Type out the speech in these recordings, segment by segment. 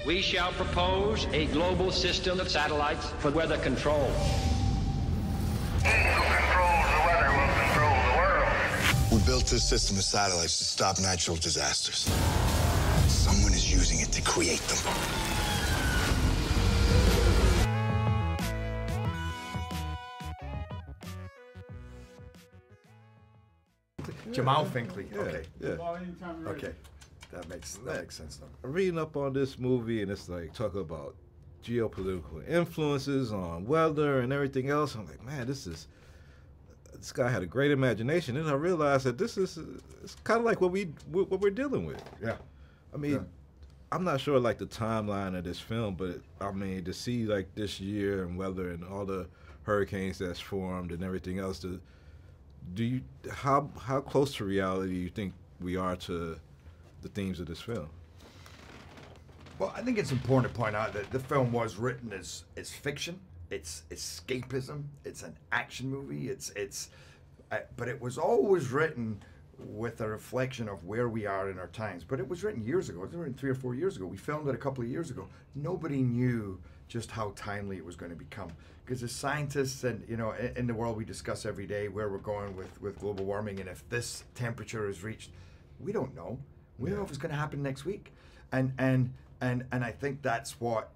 We shall propose a global system of satellites for weather control. He who controls the weather will control the world. We built this system of satellites to stop natural disasters. Someone is using it to create them. Jamal Finkley. Yeah, Okay. yeah. Okay. That makes sense though. I'm reading up on this movie, and it's like talking about geopolitical influences on weather and everything else. I'm like, man, this guy had a great imagination. And I realized that it's kind of like what we're dealing with. Yeah. I mean, I'm not sure like the timeline of this film, but I mean to see like this year and weather and all the hurricanes that's formed and everything else. How close to reality do you think we are to the themes of this film? Well, I think it's important to point out that the film was written as fiction. It's escapism. It's an action movie. But it was always written with a reflection of where we are in our times. But it was written years ago. It was written 3 or 4 years ago. We filmed it a couple of years ago. Nobody knew just how timely it was going to become. Because as scientists and, you know, in the world we discuss every day where we're going with global warming, and if this temperature is reached, we don't know. We don't know if it's going to happen next week. And I think that's what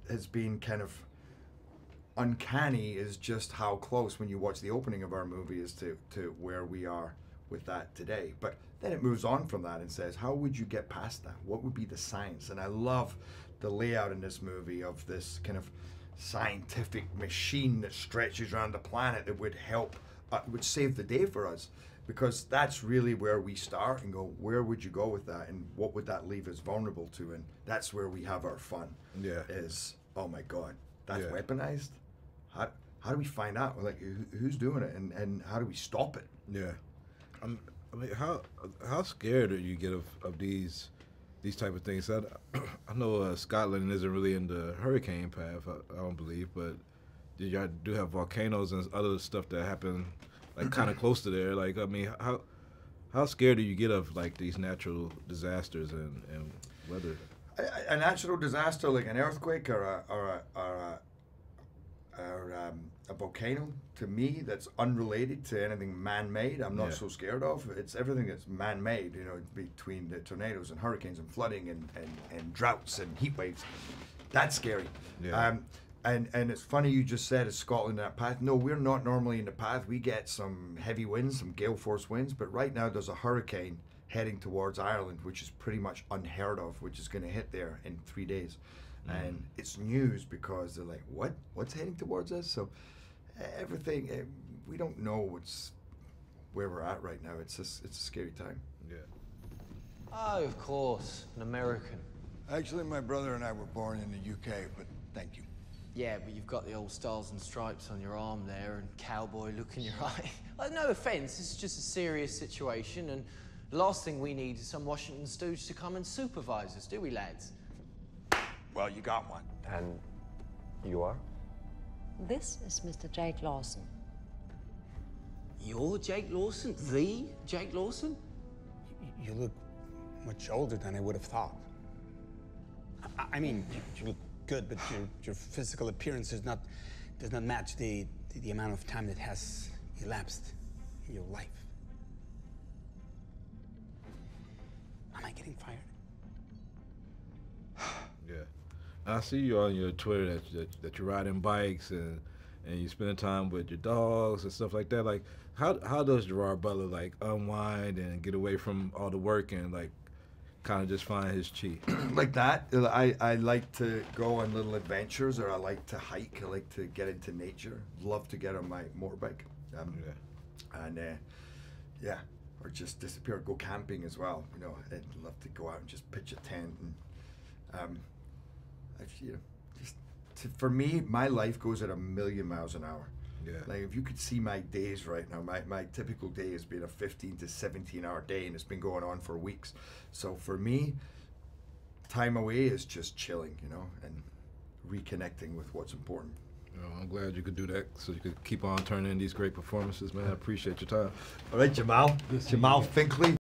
has been kind of uncanny, is just how close, when you watch the opening of our movie, is to where we are with that today. But then it moves on from that and says, how would you get past that? What would be the science? And I love the layout in this movie of this kind of scientific machine that stretches around the planet that would help, would save the day for us. Because that's really where we start and go, where would you go with that? And what would that leave us vulnerable to? And that's where we have our fun. Yeah. Is, oh my God, that's weaponized? How do we find out? Like, who's doing it? And how do we stop it? Yeah. I mean, how scared do you get of these type of things? I know Scotland isn't really in the hurricane path, I don't believe, but y'all do have volcanoes and other stuff that happen like kind of close to there. Like, I mean, how scared do you get of like these natural disasters and weather? A natural disaster like an earthquake or a volcano, to me, that's unrelated to anything man-made, I'm not so scared of. It's everything that's man-made, you know, between the tornadoes and hurricanes and flooding and droughts and heat waves. That's scary. Yeah. And it's funny you just said, is Scotland in that path? No, we're not normally in the path. We get some heavy winds, some gale force winds, but right now there's a hurricane heading towards Ireland, which is pretty much unheard of, which is going to hit there in 3 days. And it's news because they're like, what's heading towards us? So everything, we don't know where we're at right now. It's a scary time. Yeah. Oh, of course, an American. Actually, my brother and I were born in the UK, but thank you. Yeah, but you've got the old stars and stripes on your arm there and cowboy look in your eye. Well, no offense, it's just a serious situation, and the last thing we need is some Washington stooge to come and supervise us, do we, lads? Well, you got one. And you are? This is Mr. Jake Lawson. You're Jake Lawson? The Jake Lawson? You look much older than I would have thought. I mean, you look good, but your physical appearance does not match the amount of time that has elapsed in your life. Am I getting fired? Yeah. I see you on your Twitter that you're riding bikes and you're spending time with your dogs and stuff like that. Like, how does Gerard Butler like unwind and get away from all the work and like kind of just find his chi? Like that, I like to go on little adventures, or I like to hike. I like to get into nature. Love to get on my motorbike. Or just disappear. Go camping as well. You know, I'd love to go out and just pitch a tent and. For me, my life goes at 1,000,000 miles an hour. Yeah. Like, if you could see my days right now, my typical day has been a 15 to 17 hour day, and it's been going on for weeks. So for me, time away is just chilling, you know, and reconnecting with what's important. Well, I'm glad you could do that, so you could keep on turning in these great performances, man. I appreciate your time. All right, Jamal Finkley.